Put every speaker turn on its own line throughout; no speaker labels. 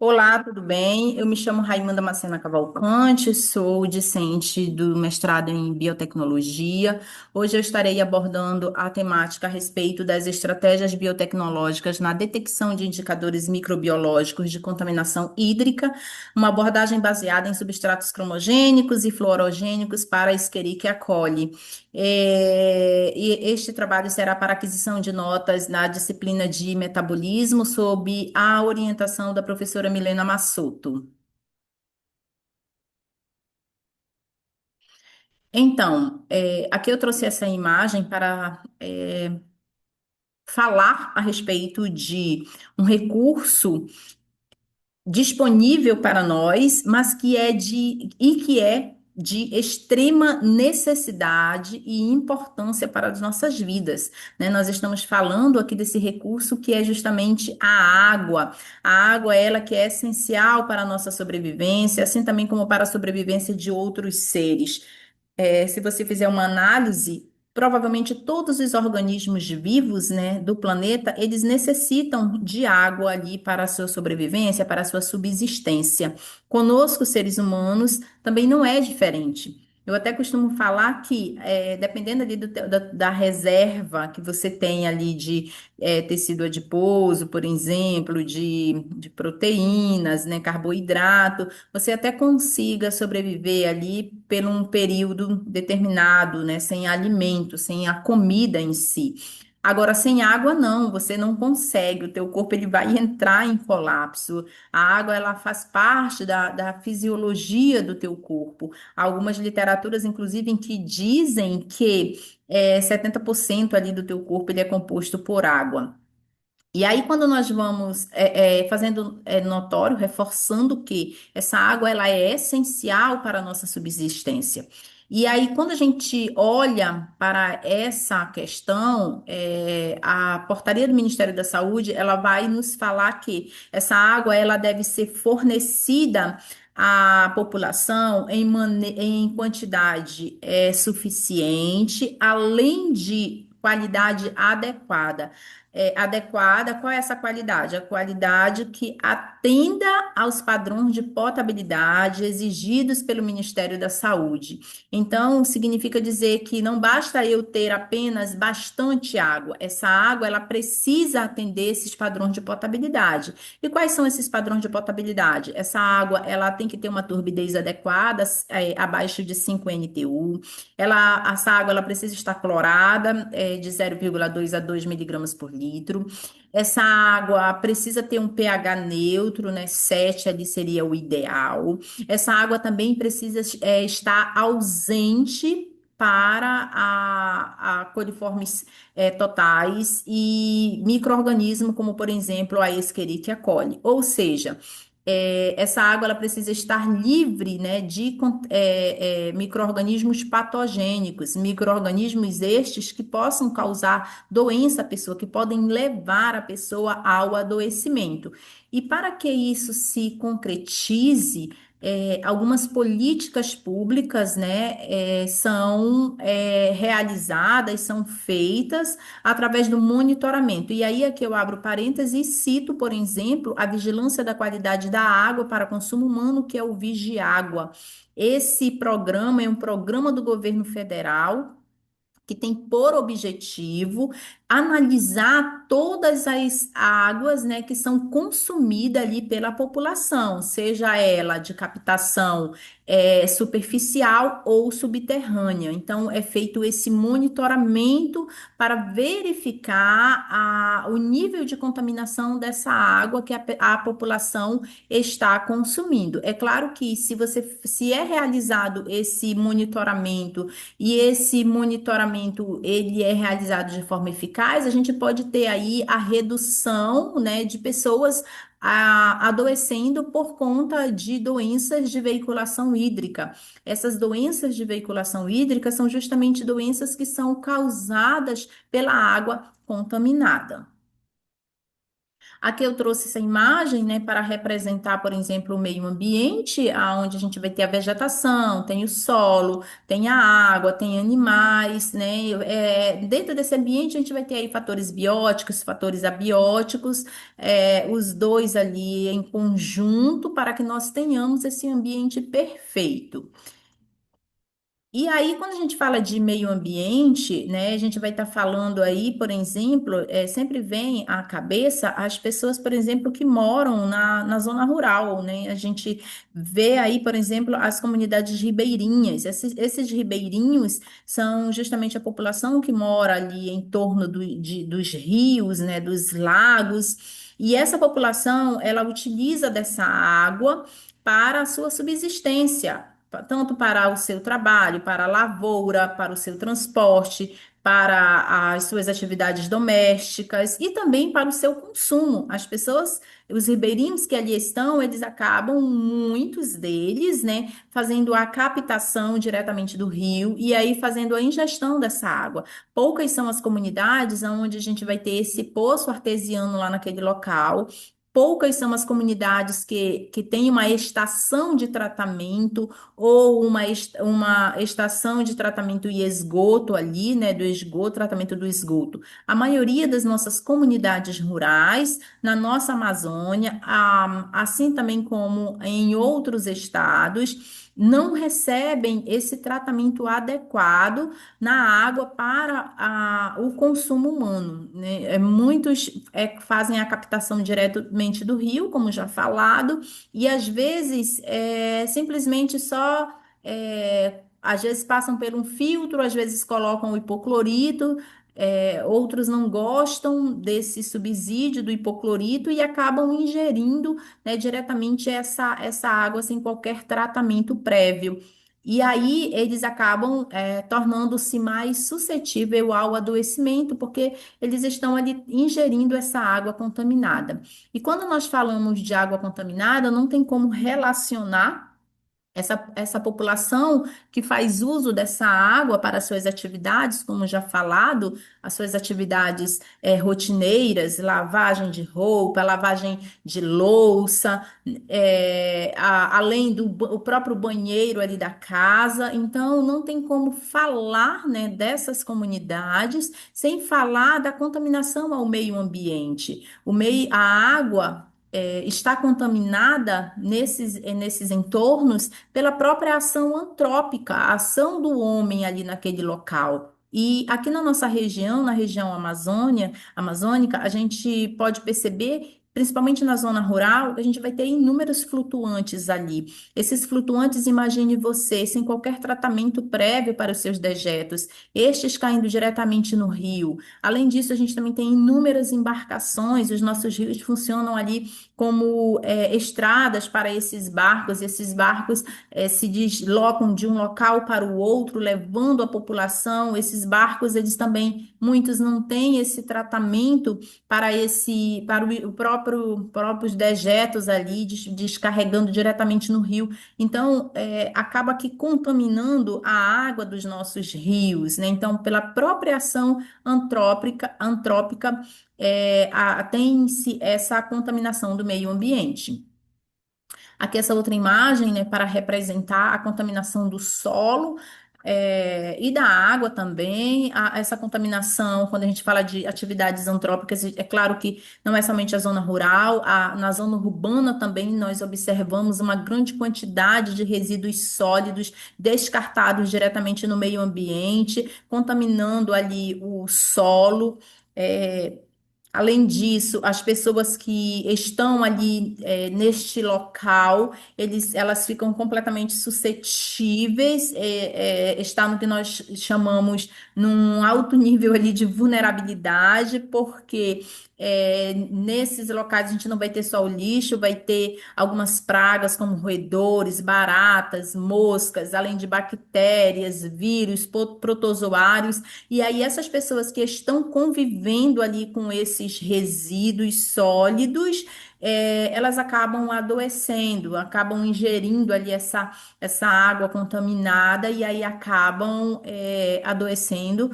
Olá, tudo bem? Eu me chamo Raimunda Macena Cavalcante, sou discente do mestrado em biotecnologia. Hoje eu estarei abordando a temática a respeito das estratégias biotecnológicas na detecção de indicadores microbiológicos de contaminação hídrica, uma abordagem baseada em substratos cromogênicos e fluorogênicos para a Escherichia coli. E este trabalho será para aquisição de notas na disciplina de metabolismo, sob a orientação da professora Milena Massoto. Então, aqui eu trouxe essa imagem para falar a respeito de um recurso disponível para nós, mas que é de extrema necessidade e importância para as nossas vidas, né? Nós estamos falando aqui desse recurso que é justamente a água. A água, ela que é essencial para a nossa sobrevivência, assim também como para a sobrevivência de outros seres. Se você fizer uma análise, provavelmente todos os organismos vivos, né, do planeta, eles necessitam de água ali para a sua sobrevivência, para a sua subsistência. Conosco, seres humanos, também não é diferente. Eu até costumo falar que, dependendo ali da reserva que você tem ali de tecido adiposo, por exemplo, de proteínas, né, carboidrato, você até consiga sobreviver ali por um período determinado, né, sem alimento, sem a comida em si. Agora, sem água, não, você não consegue, o teu corpo ele vai entrar em colapso. A água, ela faz parte da fisiologia do teu corpo. Há algumas literaturas, inclusive, em que dizem que 70% ali do teu corpo ele é composto por água. E aí, quando nós vamos fazendo notório, reforçando que essa água ela é essencial para a nossa subsistência. E aí, quando a gente olha para essa questão, a portaria do Ministério da Saúde, ela vai nos falar que essa água ela deve ser fornecida à população em quantidade suficiente, além de qualidade adequada adequada. Qual é essa qualidade? A qualidade que atenda aos padrões de potabilidade exigidos pelo Ministério da Saúde. Então, significa dizer que não basta eu ter apenas bastante água. Essa água, ela precisa atender esses padrões de potabilidade. E quais são esses padrões de potabilidade? Essa água, ela tem que ter uma turbidez adequada, abaixo de 5 NTU. Essa água ela precisa estar clorada, de 0,2 a 2 miligramas por litro. Essa água precisa ter um pH neutro, né? 7 ali seria o ideal. Essa água também precisa estar ausente para a coliformes totais e micro-organismos, como por exemplo a Escherichia coli. Ou seja, essa água ela precisa estar livre, né, de micro-organismos patogênicos, micro-organismos estes que possam causar doença à pessoa, que podem levar a pessoa ao adoecimento. E para que isso se concretize, algumas políticas públicas, né, são realizadas, são feitas através do monitoramento. E aí é que eu abro parênteses e cito, por exemplo, a vigilância da qualidade da água para consumo humano, que é o Vigiágua. Esse programa é um programa do governo federal que tem por objetivo analisar todas as águas, né, que são consumidas ali pela população, seja ela de captação superficial ou subterrânea. Então, é feito esse monitoramento para verificar o nível de contaminação dessa água que a população está consumindo. É claro que se é realizado esse monitoramento e esse monitoramento ele é realizado de forma eficaz, a gente pode ter aí a redução, né, de pessoas adoecendo por conta de doenças de veiculação hídrica. Essas doenças de veiculação hídrica são justamente doenças que são causadas pela água contaminada. Aqui eu trouxe essa imagem, né, para representar, por exemplo, o meio ambiente, onde a gente vai ter a vegetação, tem o solo, tem a água, tem animais, né? Dentro desse ambiente a gente vai ter aí fatores bióticos, fatores abióticos, os dois ali em conjunto para que nós tenhamos esse ambiente perfeito. E aí, quando a gente fala de meio ambiente, né, a gente vai estar falando aí, por exemplo, sempre vem à cabeça as pessoas, por exemplo, que moram na zona rural, né? A gente vê aí, por exemplo, as comunidades ribeirinhas. Esses ribeirinhos são justamente a população que mora ali em torno dos rios, né, dos lagos. E essa população, ela utiliza dessa água para a sua subsistência, tanto para o seu trabalho, para a lavoura, para o seu transporte, para as suas atividades domésticas e também para o seu consumo. As pessoas, os ribeirinhos que ali estão, eles acabam, muitos deles, né, fazendo a captação diretamente do rio e aí fazendo a ingestão dessa água. Poucas são as comunidades onde a gente vai ter esse poço artesiano lá naquele local. Poucas são as comunidades que têm uma estação de tratamento ou uma estação de tratamento e esgoto ali, né, do esgoto, tratamento do esgoto. A maioria das nossas comunidades rurais, na nossa Amazônia, assim também como em outros estados, não recebem esse tratamento adequado na água para o consumo humano, né? Muitos fazem a captação diretamente do rio, como já falado, e às vezes simplesmente só às vezes passam por um filtro, às vezes colocam o hipoclorito, outros não gostam desse subsídio do hipoclorito e acabam ingerindo, né, diretamente essa água sem qualquer tratamento prévio. E aí eles acabam tornando-se mais suscetível ao adoecimento, porque eles estão ali ingerindo essa água contaminada. E quando nós falamos de água contaminada, não tem como relacionar essa população que faz uso dessa água para suas atividades, como já falado, as suas atividades rotineiras, lavagem de roupa, lavagem de louça, além o próprio banheiro ali da casa. Então, não tem como falar, né, dessas comunidades sem falar da contaminação ao meio ambiente. A água está contaminada nesses entornos pela própria ação antrópica, a ação do homem ali naquele local. E aqui na nossa região, na região amazônica, a gente pode perceber, principalmente na zona rural, que a gente vai ter inúmeros flutuantes ali. Esses flutuantes, imagine você, sem qualquer tratamento prévio para os seus dejetos, estes caindo diretamente no rio. Além disso, a gente também tem inúmeras embarcações, os nossos rios funcionam ali como estradas para esses barcos se deslocam de um local para o outro, levando a população. Esses barcos, eles também, muitos não têm esse tratamento para o próprios dejetos ali, descarregando diretamente no rio. Então, acaba que contaminando a água dos nossos rios, né? Então, pela própria ação antrópica tem-se essa contaminação do meio ambiente. Aqui essa outra imagem, né, para representar a contaminação do solo, e da água também. Essa contaminação, quando a gente fala de atividades antrópicas, é claro que não é somente a zona rural, na zona urbana também nós observamos uma grande quantidade de resíduos sólidos descartados diretamente no meio ambiente, contaminando ali o solo. É, Além disso, as pessoas que estão ali neste local, elas ficam completamente suscetíveis, está no que nós chamamos num alto nível ali de vulnerabilidade, porque nesses locais a gente não vai ter só o lixo, vai ter algumas pragas como roedores, baratas, moscas, além de bactérias, vírus, protozoários. E aí, essas pessoas que estão convivendo ali com esses resíduos sólidos, elas acabam adoecendo, acabam ingerindo ali essa água contaminada e aí acabam adoecendo.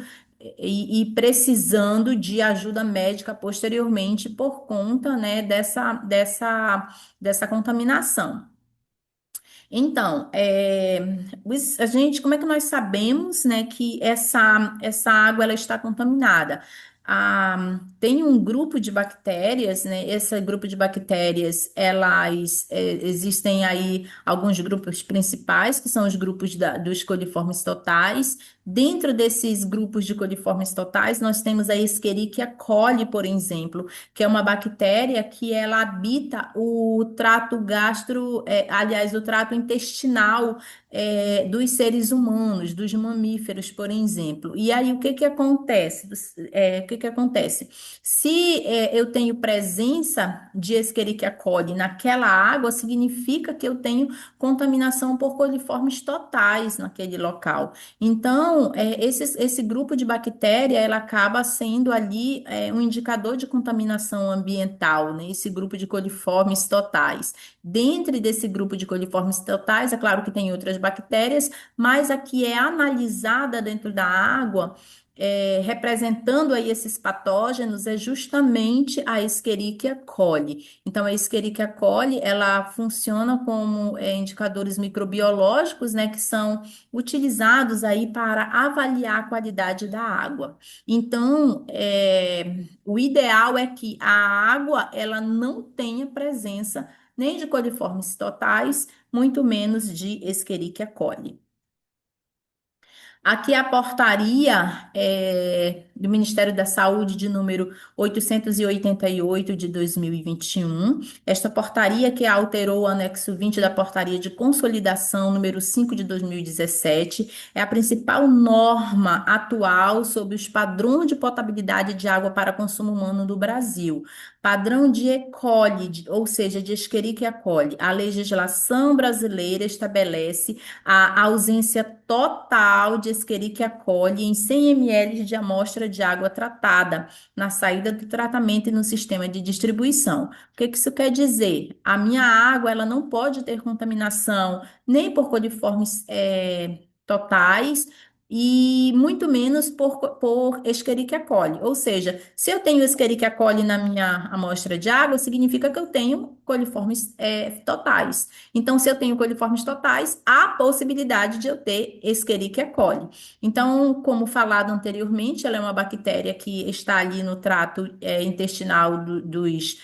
e precisando de ajuda médica posteriormente por conta, né, dessa contaminação. Então, a gente, como é que nós sabemos, né, que essa água ela está contaminada? Tem um grupo de bactérias, né? Esse grupo de bactérias, existem aí alguns grupos principais, que são os grupos dos coliformes totais. Dentro desses grupos de coliformes totais, nós temos a Escherichia coli, por exemplo, que é uma bactéria que ela habita o trato aliás, o trato intestinal dos seres humanos, dos mamíferos, por exemplo. E aí, o que que acontece? O que que acontece? Se eu tenho presença de Escherichia coli naquela água, significa que eu tenho contaminação por coliformes totais naquele local. Então, esse grupo de bactéria, ela acaba sendo ali um indicador de contaminação ambiental, né? Esse grupo de coliformes totais. Dentro desse grupo de coliformes totais, é claro que tem outras bactérias, mas a que é analisada dentro da água, representando aí esses patógenos, é justamente a Escherichia coli. Então, a Escherichia coli, ela funciona como indicadores microbiológicos, né, que são utilizados aí para avaliar a qualidade da água. Então, o ideal é que a água ela não tenha presença nem de coliformes totais, muito menos de Escherichia coli. Aqui a portaria do Ministério da Saúde de número 888 de 2021. Esta portaria que alterou o anexo 20 da portaria de consolidação número 5 de 2017 é a principal norma atual sobre os padrões de potabilidade de água para consumo humano do Brasil. Padrão de E. coli, ou seja, de Escherichia coli. A legislação brasileira estabelece a ausência total de Escherichia coli em 100 ml de amostra de água tratada na saída do tratamento e no sistema de distribuição. O que que isso quer dizer? A minha água ela não pode ter contaminação nem por coliformes totais e muito menos por Escherichia coli. Ou seja, se eu tenho Escherichia coli na minha amostra de água, significa que eu tenho coliformes totais. Então, se eu tenho coliformes totais, há possibilidade de eu ter Escherichia coli. Então, como falado anteriormente, ela é uma bactéria que está ali no trato intestinal dos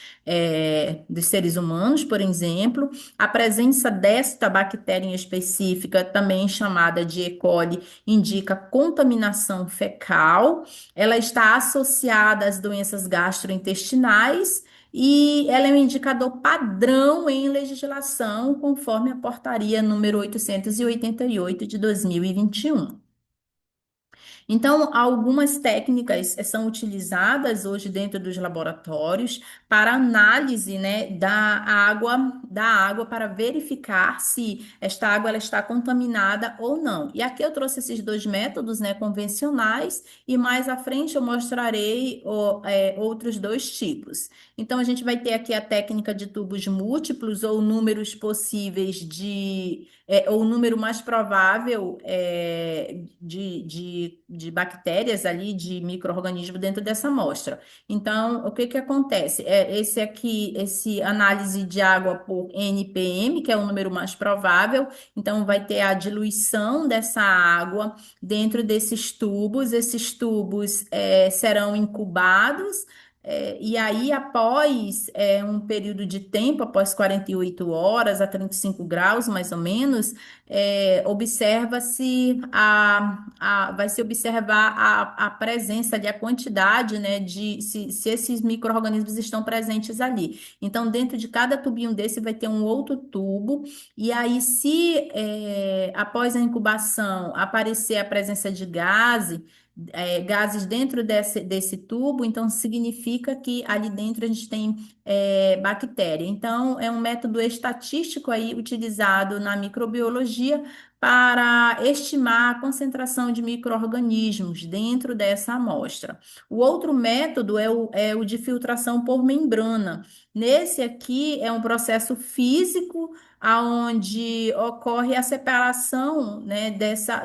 seres humanos, por exemplo. A presença desta bactéria em específica, também chamada de E. coli, indica contaminação fecal. Ela está associada às doenças gastrointestinais e ela é um indicador padrão em legislação, conforme a portaria número 888 de 2021. Então, algumas técnicas são utilizadas hoje dentro dos laboratórios para análise, né, da água para verificar se esta água ela está contaminada ou não. E aqui eu trouxe esses dois métodos, né, convencionais, e mais à frente eu mostrarei outros dois tipos. Então, a gente vai ter aqui a técnica de tubos múltiplos ou números possíveis ou o número mais provável de bactérias ali, de micro-organismos dentro dessa amostra. Então, o que que acontece? Esse aqui, esse análise de água por NPM, que é o número mais provável, então vai ter a diluição dessa água dentro desses tubos. Esses tubos serão incubados. E aí, após um período de tempo, após 48 horas a 35 graus, mais ou menos, vai se observar a presença ali, a quantidade, né, se esses micro-organismos estão presentes ali. Então, dentro de cada tubinho desse vai ter um outro tubo, e aí, se após a incubação aparecer a presença de gases dentro desse tubo, então significa que ali dentro a gente tem bactéria. Então, é um método estatístico aí utilizado na microbiologia para estimar a concentração de micro-organismos dentro dessa amostra. O outro método é o de filtração por membrana. Nesse aqui é um processo físico aonde ocorre a separação, né,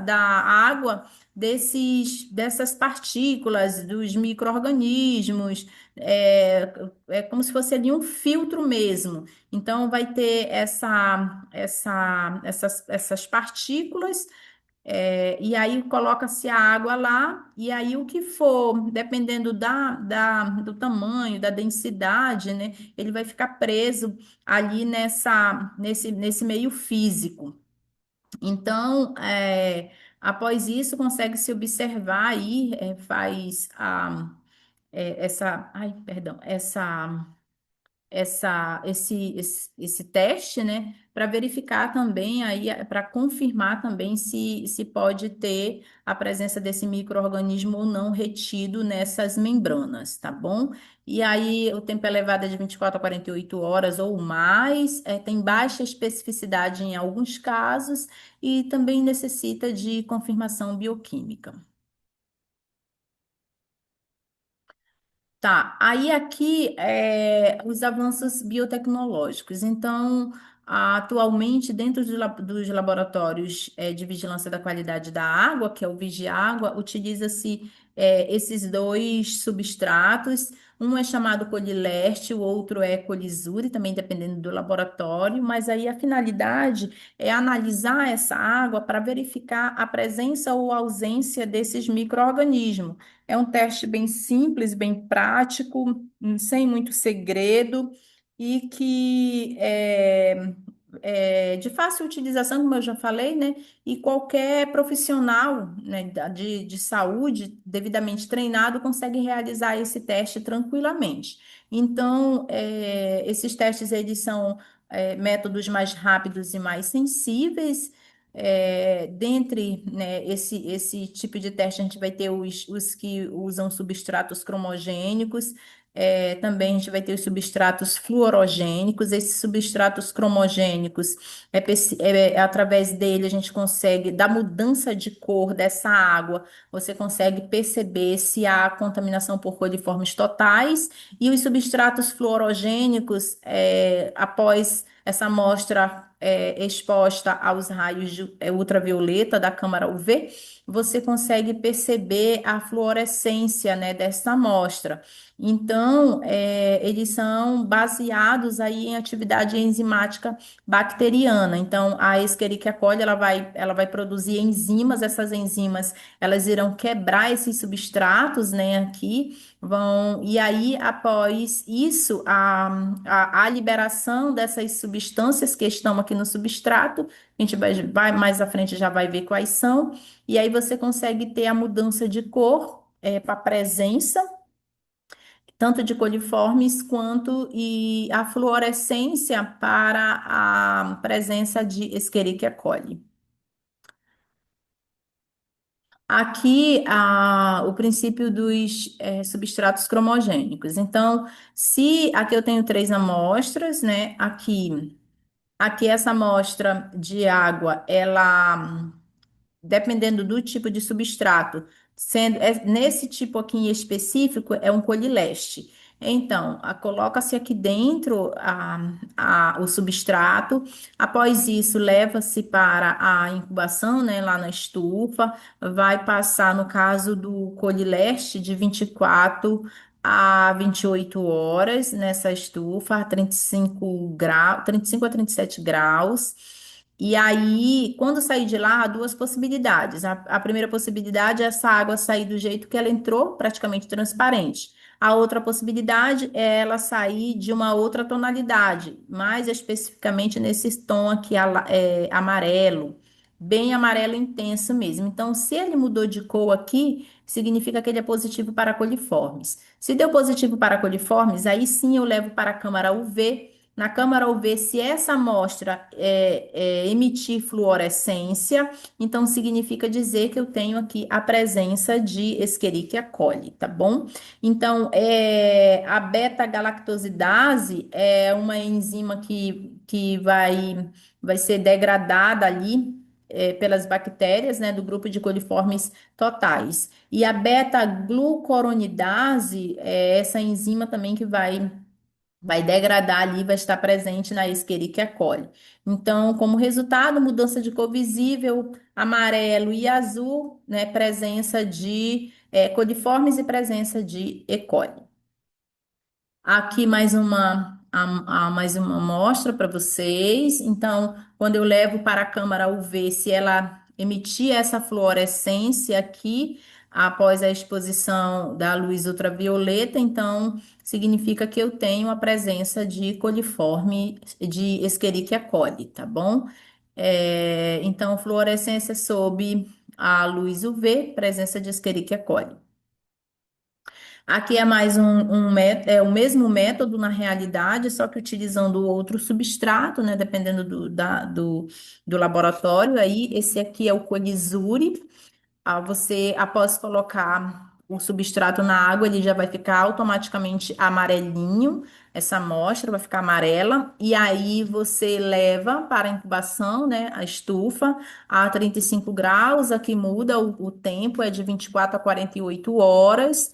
da água dessas partículas, dos micro-organismos, é, é como se fosse ali um filtro mesmo. Então, vai ter essas partículas, e aí coloca-se a água lá, e aí o que for, dependendo do tamanho, da densidade, né, ele vai ficar preso ali nesse meio físico. Então, após isso, consegue-se observar aí, faz ai, perdão, esse teste, né, para verificar também aí, para confirmar também se pode ter a presença desse micro-organismo ou não retido nessas membranas, tá bom? E aí o tempo é levado de 24 a 48 horas ou mais, tem baixa especificidade em alguns casos e também necessita de confirmação bioquímica. Tá, aí aqui os avanços biotecnológicos. Então, atualmente, dentro dos laboratórios de vigilância da qualidade da água, que é o Vigiágua, utiliza-se esses dois substratos. Um é chamado colileste, o outro é colisure, também dependendo do laboratório, mas aí a finalidade é analisar essa água para verificar a presença ou ausência desses micro-organismos. É um teste bem simples, bem prático, sem muito segredo e que é de fácil utilização, como eu já falei, né? E qualquer profissional, né, de saúde devidamente treinado consegue realizar esse teste tranquilamente. Então, esses testes eles são métodos mais rápidos e mais sensíveis. Dentre, né, esse tipo de teste, a gente vai ter os que usam substratos cromogênicos, também a gente vai ter os substratos fluorogênicos. Esses substratos cromogênicos, através dele a gente consegue, da mudança de cor dessa água, você consegue perceber se há contaminação por coliformes totais, e os substratos fluorogênicos, após essa amostra exposta aos raios ultravioleta da câmara UV, você consegue perceber a fluorescência, né, dessa amostra. Então, eles são baseados aí em atividade enzimática bacteriana. Então, a Escherichia coli, ela vai produzir enzimas. Essas enzimas, elas irão quebrar esses substratos, né, aqui, e aí, após isso, a liberação dessas substâncias que estão aqui no substrato, a gente vai mais à frente, já vai ver quais são, e aí você consegue ter a mudança de cor, para a presença tanto de coliformes quanto e a fluorescência para a presença de Escherichia coli. Aqui, o princípio dos substratos cromogênicos. Então, se aqui eu tenho três amostras, né? Aqui essa amostra de água, ela dependendo do tipo de substrato, nesse tipo aqui em específico, é um colileste. Então, coloca-se aqui dentro o substrato, após isso, leva-se para a incubação, né, lá na estufa, vai passar, no caso do colileste, de 24 a 28 horas nessa estufa, a 35 graus, 35 a 37 graus. E aí, quando sair de lá, há duas possibilidades. A primeira possibilidade é essa água sair do jeito que ela entrou, praticamente transparente. A outra possibilidade é ela sair de uma outra tonalidade, mais especificamente nesse tom aqui amarelo, bem amarelo intenso mesmo. Então, se ele mudou de cor aqui, significa que ele é positivo para coliformes. Se deu positivo para coliformes, aí sim eu levo para a câmara UV. Na câmara UV, se essa amostra emitir fluorescência, então significa dizer que eu tenho aqui a presença de Escherichia coli, tá bom? Então, a beta-galactosidase é uma enzima que vai ser degradada ali pelas bactérias, né, do grupo de coliformes totais. E a beta-glucuronidase é essa enzima também que vai vai degradar ali, vai estar presente na Escherichia coli. Então, como resultado, mudança de cor visível, amarelo e azul, né, presença de coliformes e presença de E. coli. Aqui mais uma amostra para vocês. Então, quando eu levo para a câmara UV, se ela emitir essa fluorescência aqui, após a exposição da luz ultravioleta, então significa que eu tenho a presença de coliforme de Escherichia coli, tá bom? Então, fluorescência sob a luz UV, presença de Escherichia coli. Aqui é mais é o mesmo método na realidade, só que utilizando outro substrato, né? Dependendo do laboratório. Aí, esse aqui é o Colisuri. Você, após colocar o substrato na água, ele já vai ficar automaticamente amarelinho. Essa amostra vai ficar amarela. E aí você leva para a incubação, né? A estufa a 35 graus. Aqui muda o tempo, é de 24 a 48 horas.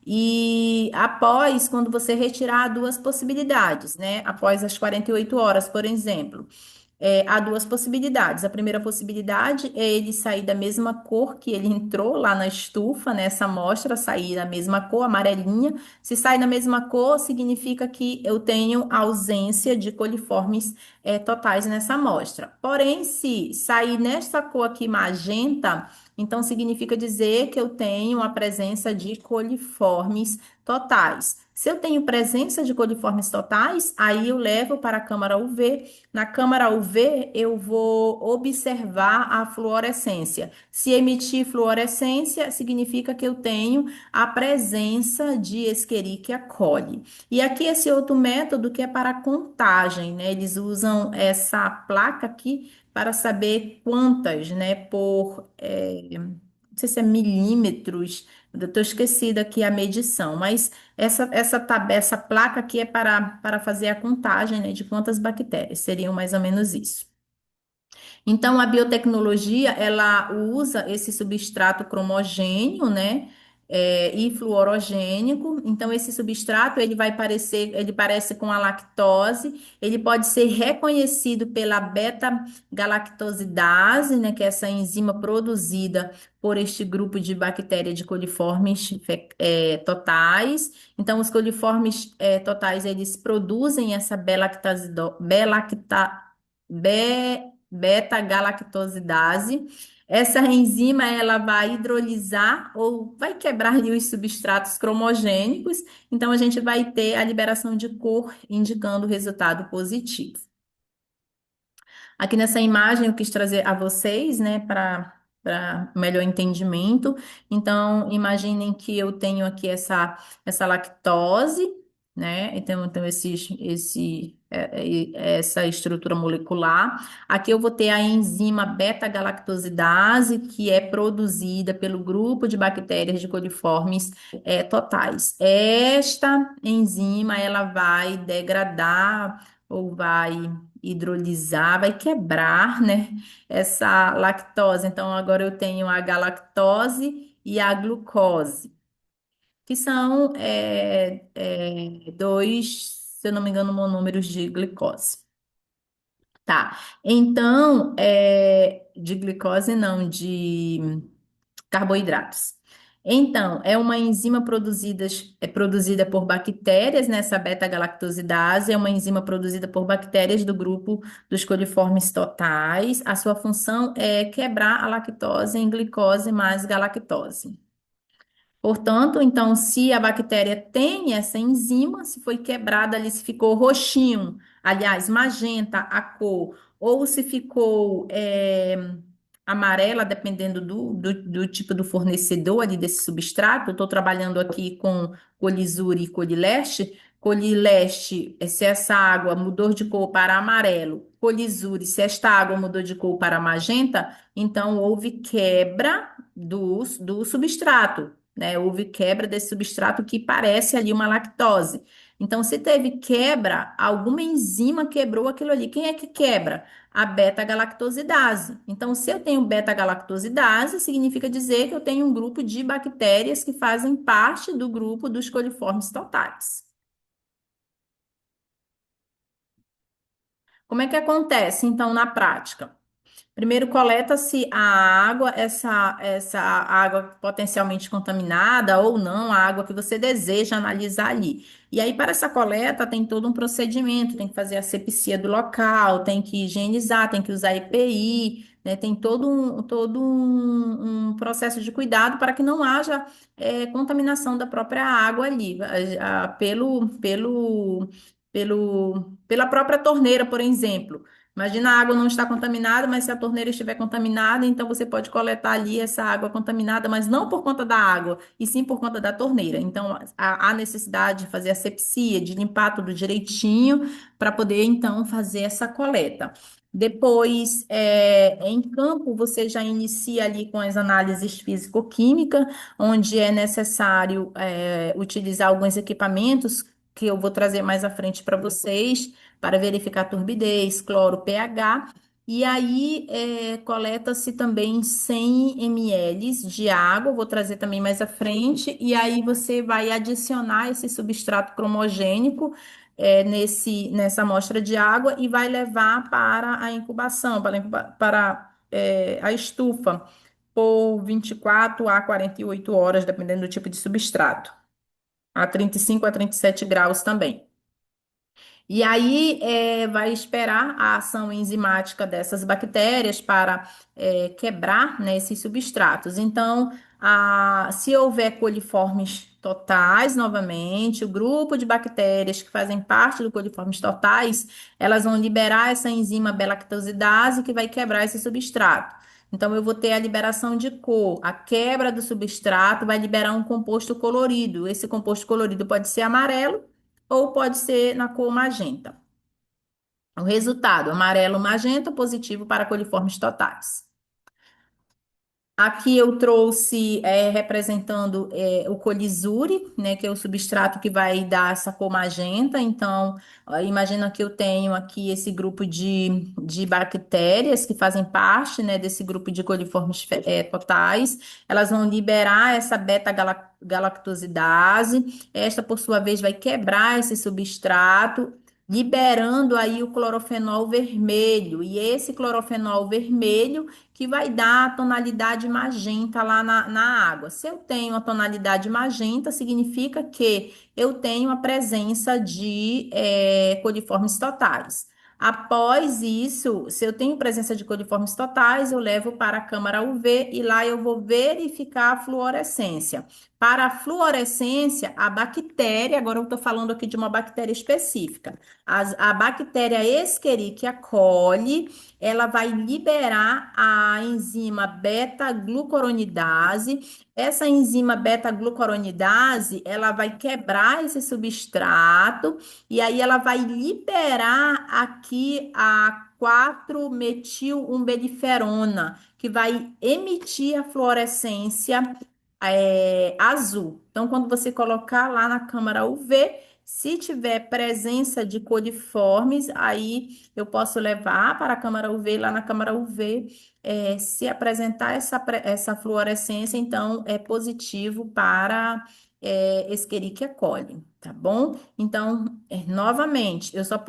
E após, quando você retirar duas possibilidades, né? Após as 48 horas, por exemplo. Há duas possibilidades. A primeira possibilidade é ele sair da mesma cor que ele entrou lá na estufa, nessa amostra, sair da mesma cor, amarelinha. Se sai da mesma cor, significa que eu tenho ausência de coliformes totais nessa amostra. Porém, se sair nessa cor aqui magenta, então significa dizer que eu tenho a presença de coliformes totais. Se eu tenho presença de coliformes totais, aí eu levo para a câmara UV. Na câmara UV, eu vou observar a fluorescência. Se emitir fluorescência, significa que eu tenho a presença de Escherichia coli. E aqui esse outro método que é para contagem, né? Eles usam essa placa aqui para saber quantas, né, não sei se é milímetros, eu estou esquecida aqui a medição, mas essa placa aqui é para fazer a contagem, né, de quantas bactérias, seriam mais ou menos isso. Então, a biotecnologia, ela usa esse substrato cromogênio, né? E fluorogênico. Então, esse substrato, ele parece com a lactose. Ele pode ser reconhecido pela beta-galactosidase, né? Que é essa enzima produzida por este grupo de bactérias de coliformes totais. Então, os coliformes totais, eles produzem essa beta-galactosidase. Essa enzima ela vai hidrolisar ou vai quebrar ali os substratos cromogênicos, então a gente vai ter a liberação de cor indicando o resultado positivo. Aqui nessa imagem eu quis trazer a vocês, né, para melhor entendimento. Então, imaginem que eu tenho aqui essa lactose, né? Então essa estrutura molecular. Aqui eu vou ter a enzima beta-galactosidase, que é produzida pelo grupo de bactérias de coliformes totais. Esta enzima, ela vai degradar ou vai hidrolisar, vai quebrar, né, essa lactose. Então, agora eu tenho a galactose e a glucose, que são dois, se eu não me engano, monômeros de glicose. Tá, então, de glicose não, de carboidratos. Então, é uma enzima produzida por bactérias, nessa beta-galactosidase, é uma enzima produzida por bactérias do grupo dos coliformes totais. A sua função é quebrar a lactose em glicose mais galactose. Portanto, então, se a bactéria tem essa enzima, se foi quebrada ali, se ficou roxinho, aliás, magenta a cor, ou se ficou amarela, dependendo do tipo do fornecedor ali desse substrato. Eu estou trabalhando aqui com colisuri e colileste. Colileste, se essa água mudou de cor para amarelo, colisuri, se esta água mudou de cor para magenta, então houve quebra do substrato, né? Houve quebra desse substrato que parece ali uma lactose. Então, se teve quebra, alguma enzima quebrou aquilo ali. Quem é que quebra? A beta-galactosidase. Então, se eu tenho beta-galactosidase, significa dizer que eu tenho um grupo de bactérias que fazem parte do grupo dos coliformes totais. Como é que acontece, então, na prática? Primeiro coleta-se a água, essa água potencialmente contaminada ou não, a água que você deseja analisar ali. E aí, para essa coleta, tem todo um procedimento, tem que fazer a asepsia do local, tem que higienizar, tem que usar EPI, né? Tem todo um processo de cuidado para que não haja contaminação da própria água ali, pela própria torneira, por exemplo. Imagina a água não está contaminada, mas se a torneira estiver contaminada, então você pode coletar ali essa água contaminada, mas não por conta da água, e sim por conta da torneira. Então, há necessidade de fazer asepsia, de limpar tudo direitinho, para poder então fazer essa coleta. Depois, em campo, você já inicia ali com as análises físico-química, onde é necessário, utilizar alguns equipamentos que eu vou trazer mais à frente para vocês para verificar turbidez, cloro, pH. E aí, coleta-se também 100 ml de água, vou trazer também mais à frente, e aí você vai adicionar esse substrato cromogênico, nessa amostra de água e vai levar para a incubação, a estufa, por 24 a 48 horas, dependendo do tipo de substrato, a 35 a 37 graus também. E aí, vai esperar a ação enzimática dessas bactérias para quebrar, né, esses substratos. Então, se houver coliformes totais, novamente, o grupo de bactérias que fazem parte do coliformes totais, elas vão liberar essa enzima beta-lactosidase que vai quebrar esse substrato. Então, eu vou ter a liberação de cor. A quebra do substrato vai liberar um composto colorido. Esse composto colorido pode ser amarelo ou pode ser na cor magenta. O resultado, amarelo magenta, positivo para coliformes totais. Aqui eu trouxe, representando, o colisure, né, que é o substrato que vai dar essa cor magenta. Então, ó, imagina que eu tenho aqui esse grupo de bactérias que fazem parte, né, desse grupo de coliformes totais. Elas vão liberar essa beta-galactosidase. Esta, por sua vez, vai quebrar esse substrato, liberando aí o clorofenol vermelho. E esse clorofenol vermelho que vai dar a tonalidade magenta lá na água. Se eu tenho a tonalidade magenta, significa que eu tenho a presença de coliformes totais. Após isso, se eu tenho presença de coliformes totais, eu levo para a câmara UV e lá eu vou verificar a fluorescência. Para a fluorescência, a bactéria, agora eu estou falando aqui de uma bactéria específica, a bactéria Escherichia coli, ela vai liberar a enzima beta-glucuronidase. Essa enzima beta-glucuronidase, ela vai quebrar esse substrato e aí ela vai liberar aqui a 4-metil-umbeliferona, que vai emitir a fluorescência azul. Então, quando você colocar lá na câmara UV, se tiver presença de coliformes, aí eu posso levar para a câmara UV, lá na câmara UV, se apresentar essa fluorescência, então é positivo para Escherichia coli, tá bom? Então, novamente, eu só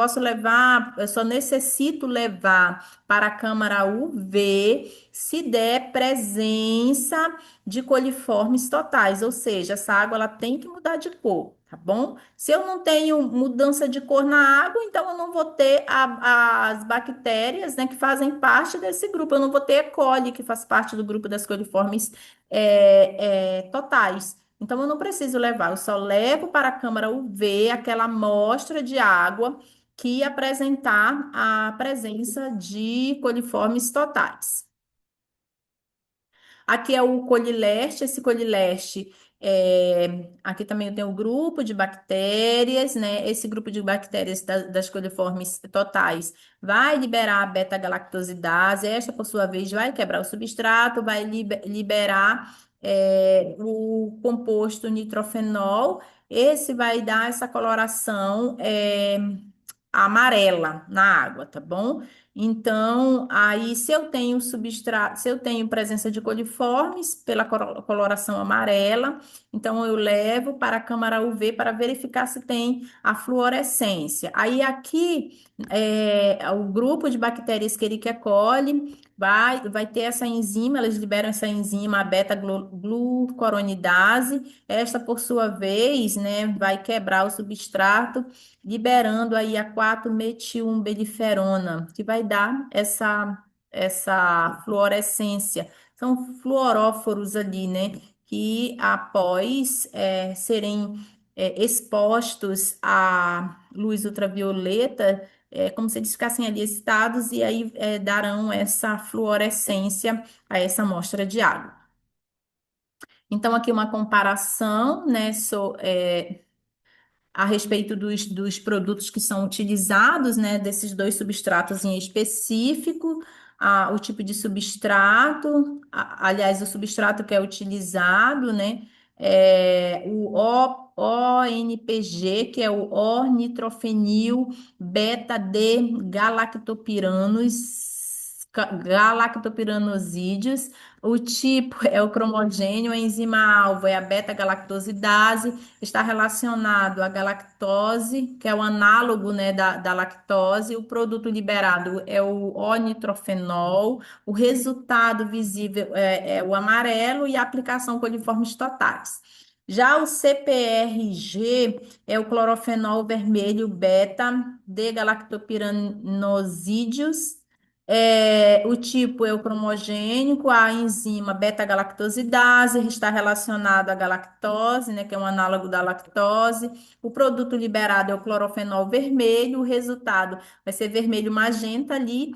necessito levar para a câmara UV se der presença de coliformes totais, ou seja, essa água ela tem que mudar de cor, tá bom? Se eu não tenho mudança de cor na água, então eu não vou ter as bactérias, né, que fazem parte desse grupo. Eu não vou ter E. coli, que faz parte do grupo das coliformes totais. Então eu não preciso levar, eu só levo para a câmara UV aquela amostra de água que apresentar a presença de coliformes totais. Aqui é o colileste, esse colileste, aqui também eu tenho um grupo de bactérias, né? Esse grupo de bactérias das coliformes totais vai liberar a beta-galactosidase, esta, por sua vez, vai quebrar o substrato, vai liberar, o composto nitrofenol, esse vai dar essa coloração, amarela na água, tá bom? Então, aí, se eu tenho substrato, se eu tenho presença de coliformes pela coloração amarela, então eu levo para a câmara UV para verificar se tem a fluorescência. Aí aqui o grupo de bactérias Escherichia coli vai ter essa enzima, elas liberam essa enzima, a beta-glucuronidase. Esta, por sua vez, né, vai quebrar o substrato liberando aí a 4-metil-umbeliferona, que vai dar essa fluorescência. São fluoróforos ali, né? Que após serem expostos à luz ultravioleta, como se eles ficassem ali excitados e aí darão essa fluorescência a essa amostra de água. Então, aqui uma comparação, né? A respeito dos produtos que são utilizados, né, desses dois substratos em específico, o tipo de substrato, aliás, o substrato que é utilizado, né, o ONPG, que é o ornitrofenil beta-D galactopiranosídeos. O tipo é o cromogênio, a enzima-alvo é a beta-galactosidase, está relacionado à galactose, que é o análogo, né, da lactose. O produto liberado é o onitrofenol. O resultado visível é o amarelo e a aplicação coliformes totais. Já o CPRG é o clorofenol vermelho beta de galactopiranosídeos. O tipo é o cromogênico, a enzima beta-galactosidase está relacionado à galactose, né, que é um análogo da lactose. O produto liberado é o clorofenol vermelho, o resultado vai ser vermelho magenta ali,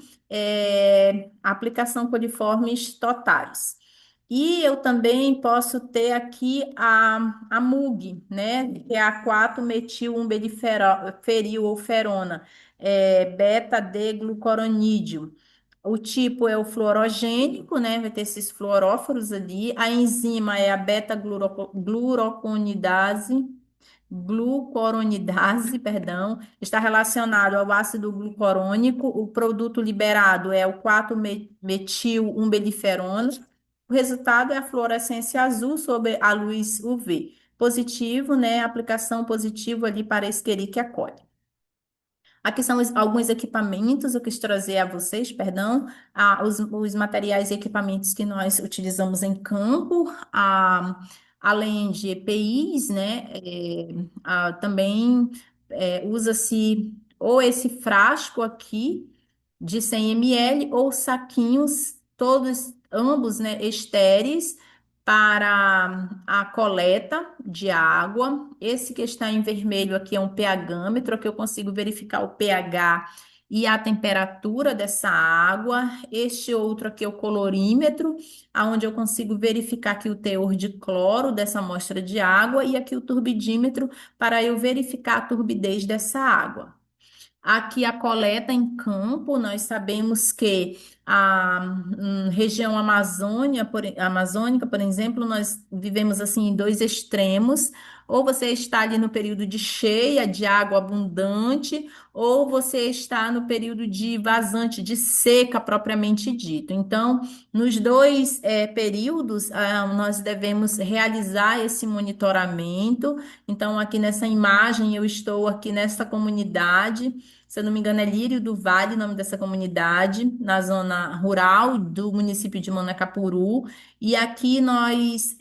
aplicação coliformes totais. E eu também posso ter aqui a MUG, né, que é a 4-metil-umbeliferil ou ferona, beta-D-glucoronídeo. O tipo é o fluorogênico, né? Vai ter esses fluoróforos ali. A enzima é a glucuronidase, perdão, está relacionado ao ácido glucorônico. O produto liberado é o 4-metil-umbeliferona. O resultado é a fluorescência azul sob a luz UV. Positivo, né? Aplicação positiva ali para Escherichia coli. Aqui são alguns equipamentos, eu quis trazer a vocês, perdão, os materiais e equipamentos que nós utilizamos em campo, além de EPIs, né? Também usa-se ou esse frasco aqui de 100 ml ou saquinhos, ambos, né, estéreis, para a coleta de água. Esse que está em vermelho aqui é um pH-metro, que eu consigo verificar o pH e a temperatura dessa água. Este outro aqui é o colorímetro, onde eu consigo verificar aqui o teor de cloro dessa amostra de água, e aqui o turbidímetro para eu verificar a turbidez dessa água. Aqui a coleta em campo, nós sabemos que a região amazônica, por exemplo, nós vivemos assim em dois extremos. Ou você está ali no período de cheia, de água abundante, ou você está no período de vazante, de seca propriamente dito. Então, nos dois períodos, nós devemos realizar esse monitoramento. Então, aqui nessa imagem, eu estou aqui nessa comunidade. Se eu não me engano, é Lírio do Vale, o nome dessa comunidade, na zona rural do município de Manacapuru. E aqui nós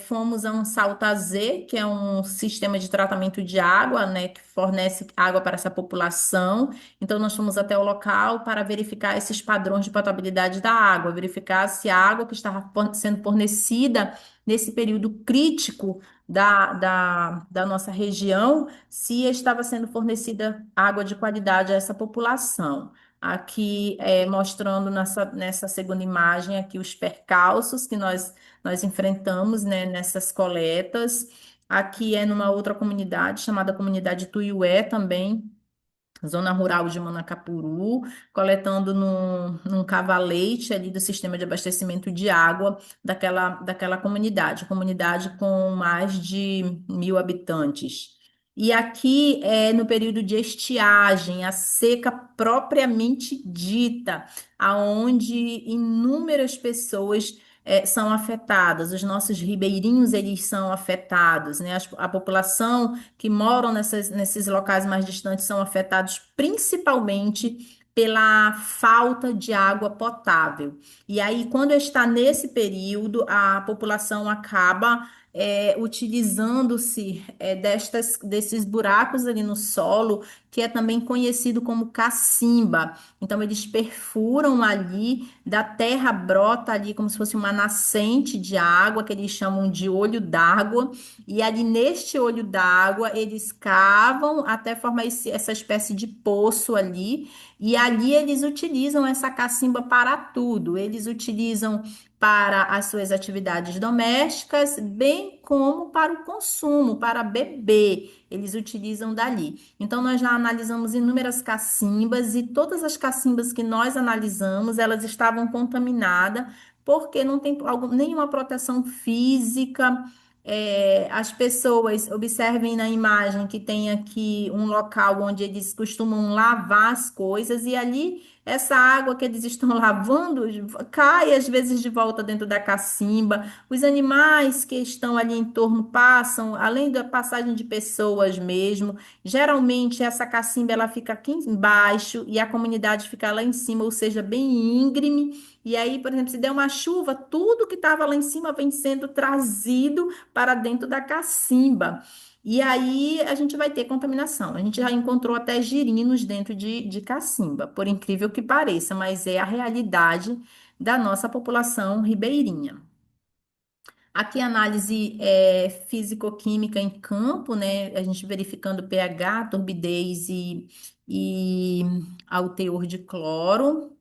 fomos a um Salta Z, que é um sistema de tratamento de água, né, que fornece água para essa população. Então, nós fomos até o local para verificar esses padrões de potabilidade da água, verificar se a água que estava sendo fornecida nesse período crítico da nossa região, se estava sendo fornecida água de qualidade a essa população. Aqui mostrando nessa segunda imagem aqui os percalços que nós enfrentamos, né, nessas coletas. Aqui é numa outra comunidade chamada Comunidade Tuiué também, zona rural de Manacapuru, coletando num cavalete ali do sistema de abastecimento de água daquela comunidade com mais de 1.000 habitantes. E aqui é no período de estiagem, a seca propriamente dita, aonde inúmeras pessoas são afetadas. Os nossos ribeirinhos eles são afetados, né? A população que moram nesses locais mais distantes são afetados principalmente pela falta de água potável. E aí, quando está nesse período, a população acaba utilizando-se desses buracos ali no solo, que é também conhecido como cacimba. Então, eles perfuram ali, da terra brota ali como se fosse uma nascente de água, que eles chamam de olho d'água, e ali neste olho d'água, eles cavam até formar essa espécie de poço ali, e ali eles utilizam essa cacimba para tudo. Eles utilizam para as suas atividades domésticas, bem como para o consumo, para beber. Eles utilizam dali. Então, nós já analisamos inúmeras cacimbas e todas as cacimbas que nós analisamos, elas estavam contaminadas porque não tem nenhuma proteção física. As pessoas observem na imagem que tem aqui um local onde eles costumam lavar as coisas e ali essa água que eles estão lavando cai às vezes de volta dentro da cacimba. Os animais que estão ali em torno passam, além da passagem de pessoas mesmo. Geralmente essa cacimba ela fica aqui embaixo e a comunidade fica lá em cima, ou seja, bem íngreme. E aí, por exemplo, se der uma chuva, tudo que estava lá em cima vem sendo trazido para dentro da cacimba. E aí a gente vai ter contaminação. A gente já encontrou até girinos dentro de cacimba, por incrível que pareça, mas é a realidade da nossa população ribeirinha. Aqui análise físico-química em campo, né? A gente verificando pH, turbidez e ao teor de cloro.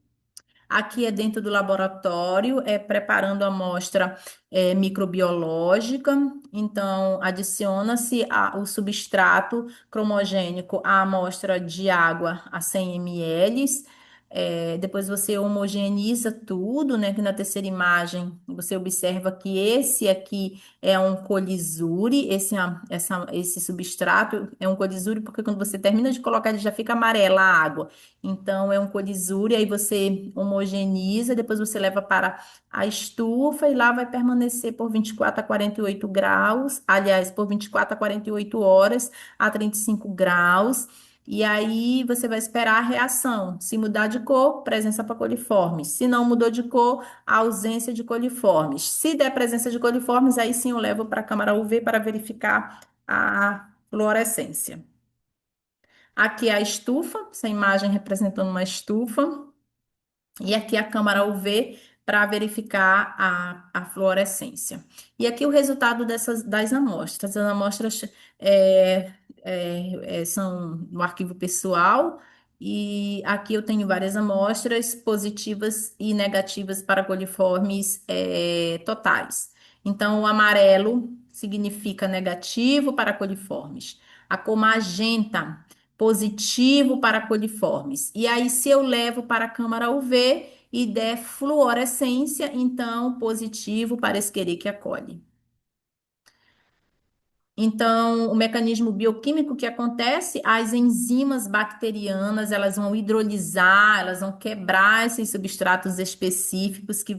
Aqui é dentro do laboratório, preparando a amostra microbiológica. Então, adiciona-se o substrato cromogênico à amostra de água a 100 ml. Depois você homogeneiza tudo, né? Que na terceira imagem você observa que esse aqui é um colisure, esse substrato é um colisure, porque quando você termina de colocar, ele já fica amarela a água. Então, é um colisure, aí você homogeneiza, depois você leva para a estufa e lá vai permanecer por 24 a 48 graus, aliás, por 24 a 48 horas a 35 graus. E aí você vai esperar a reação. Se mudar de cor, presença para coliformes. Se não mudou de cor, a ausência de coliformes. Se der presença de coliformes, aí sim eu levo para a câmara UV para verificar a fluorescência. Aqui é a estufa, essa imagem representando uma estufa. E aqui a câmara UV para verificar a fluorescência. E aqui o resultado das amostras. As amostras é, são no arquivo pessoal, e aqui eu tenho várias amostras positivas e negativas para coliformes totais. Então, o amarelo significa negativo para coliformes. A cor magenta positivo para coliformes. E aí, se eu levo para a câmara UV e der fluorescência, então positivo para Escherichia coli. Então, o mecanismo bioquímico que acontece, as enzimas bacterianas, elas vão hidrolisar, elas vão quebrar esses substratos específicos que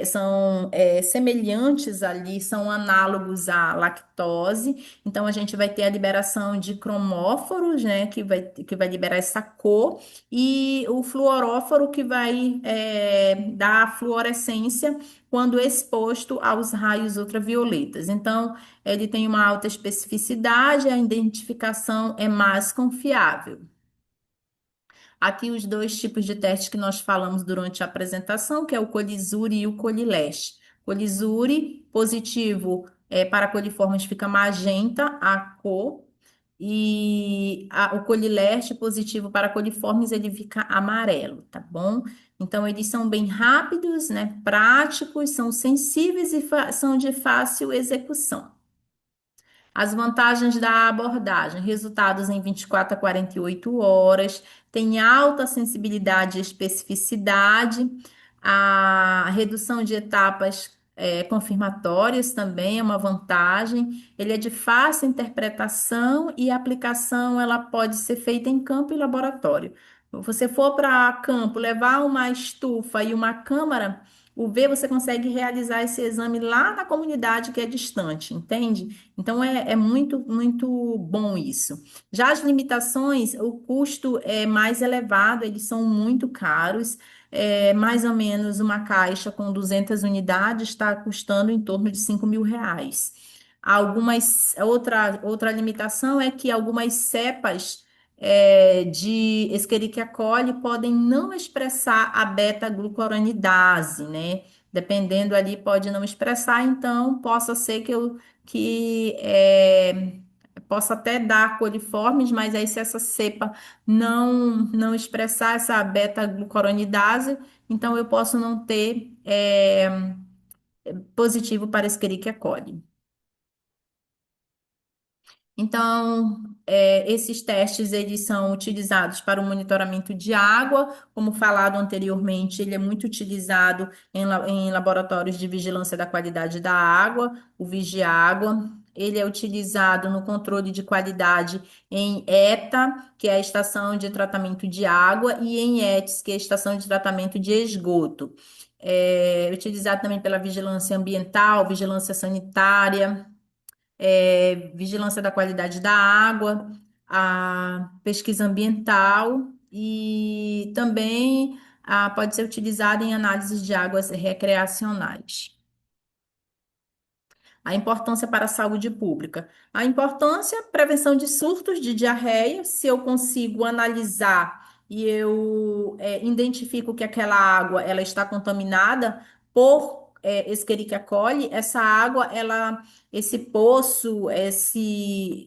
são semelhantes ali, são análogos à lactose. Então, a gente vai ter a liberação de cromóforos, né, que vai liberar essa cor, e o fluoróforo que vai dar a fluorescência quando exposto aos raios ultravioletas. Então, ele tem uma alta especificidade, a identificação é mais confiável. Aqui os dois tipos de testes que nós falamos durante a apresentação, que é o Colisure e o Colileste. Colisure positivo para coliformes fica magenta a cor, e o Colileste positivo para coliformes ele fica amarelo, tá bom? Então eles são bem rápidos, né? Práticos, são sensíveis e são de fácil execução. As vantagens da abordagem: resultados em 24 a 48 horas, tem alta sensibilidade e especificidade, a redução de etapas confirmatórias também é uma vantagem. Ele é de fácil interpretação e a aplicação ela pode ser feita em campo e laboratório. Se você for para campo, levar uma estufa e uma câmara, o V você consegue realizar esse exame lá na comunidade que é distante, entende? Então é muito, muito bom isso. Já as limitações, o custo é mais elevado, eles são muito caros. Mais ou menos uma caixa com 200 unidades está custando em torno de R$ 5.000. Outra limitação é que algumas cepas de Escherichia coli podem não expressar a beta-glucuronidase, né? Dependendo ali, pode não expressar, então possa ser que possa até dar coliformes, mas aí se essa cepa não expressar essa beta-glucuronidase, então eu posso não ter positivo para Escherichia coli. Então, esses testes eles são utilizados para o monitoramento de água, como falado anteriormente, ele é muito utilizado em laboratórios de vigilância da qualidade da água, o Vigiágua. Ele é utilizado no controle de qualidade em ETA, que é a estação de tratamento de água, e em ETS, que é a estação de tratamento de esgoto. É utilizado também pela vigilância ambiental, vigilância sanitária, vigilância da qualidade da água, a pesquisa ambiental e também pode ser utilizada em análises de águas recreacionais. A importância para a saúde pública. A importância, prevenção de surtos de diarreia, se eu consigo analisar e eu identifico que aquela água ela está contaminada por Escherichia coli, essa água, esse poço,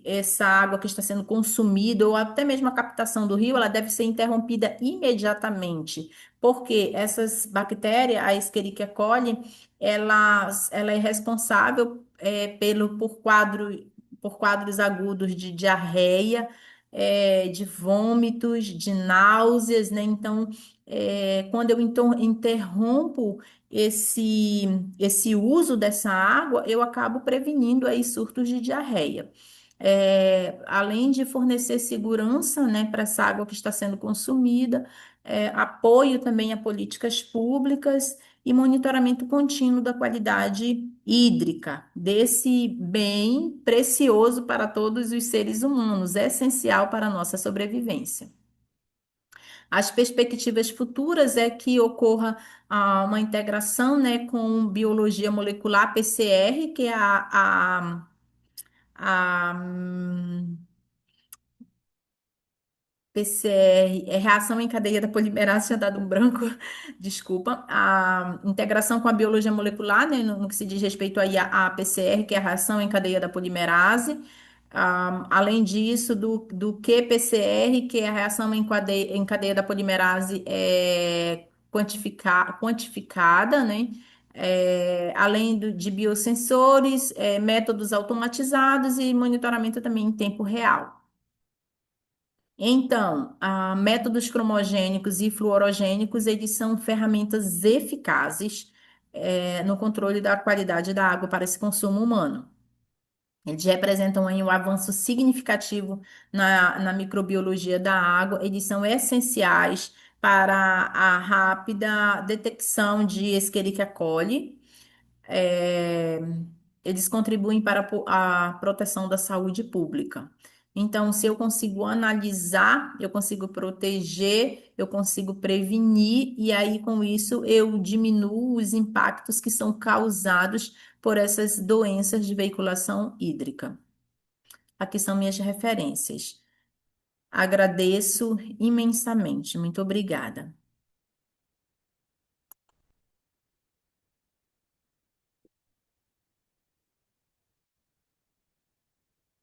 essa água que está sendo consumida, ou até mesmo a captação do rio, ela deve ser interrompida imediatamente, porque essas bactérias, a Escherichia coli, ela é responsável por quadros agudos de diarreia, de vômitos, de náuseas, né? Então, quando eu interrompo esse uso dessa água, eu acabo prevenindo aí surtos de diarreia. Além de fornecer segurança, né, para essa água que está sendo consumida, apoio também a políticas públicas e monitoramento contínuo da qualidade hídrica desse bem precioso para todos os seres humanos, é essencial para a nossa sobrevivência. As perspectivas futuras é que ocorra uma integração, né, com biologia molecular PCR, que é a PCR, é reação em cadeia da polimerase, tinha dado um branco, desculpa. A integração com a biologia molecular, né, no que se diz respeito aí à PCR, que é a reação em cadeia da polimerase. Além disso, do qPCR, que é a reação em cadeia da polimerase quantificada, né? Além de biosensores, métodos automatizados e monitoramento também em tempo real. Então, métodos cromogênicos e fluorogênicos, eles são ferramentas eficazes, no controle da qualidade da água para esse consumo humano. Eles representam aí um avanço significativo na microbiologia da água, eles são essenciais para a rápida detecção de Escherichia coli. É, Eles contribuem para a proteção da saúde pública. Então, se eu consigo analisar, eu consigo proteger, eu consigo prevenir, e aí com isso eu diminuo os impactos que são causados por essas doenças de veiculação hídrica. Aqui são minhas referências. Agradeço imensamente. Muito obrigada.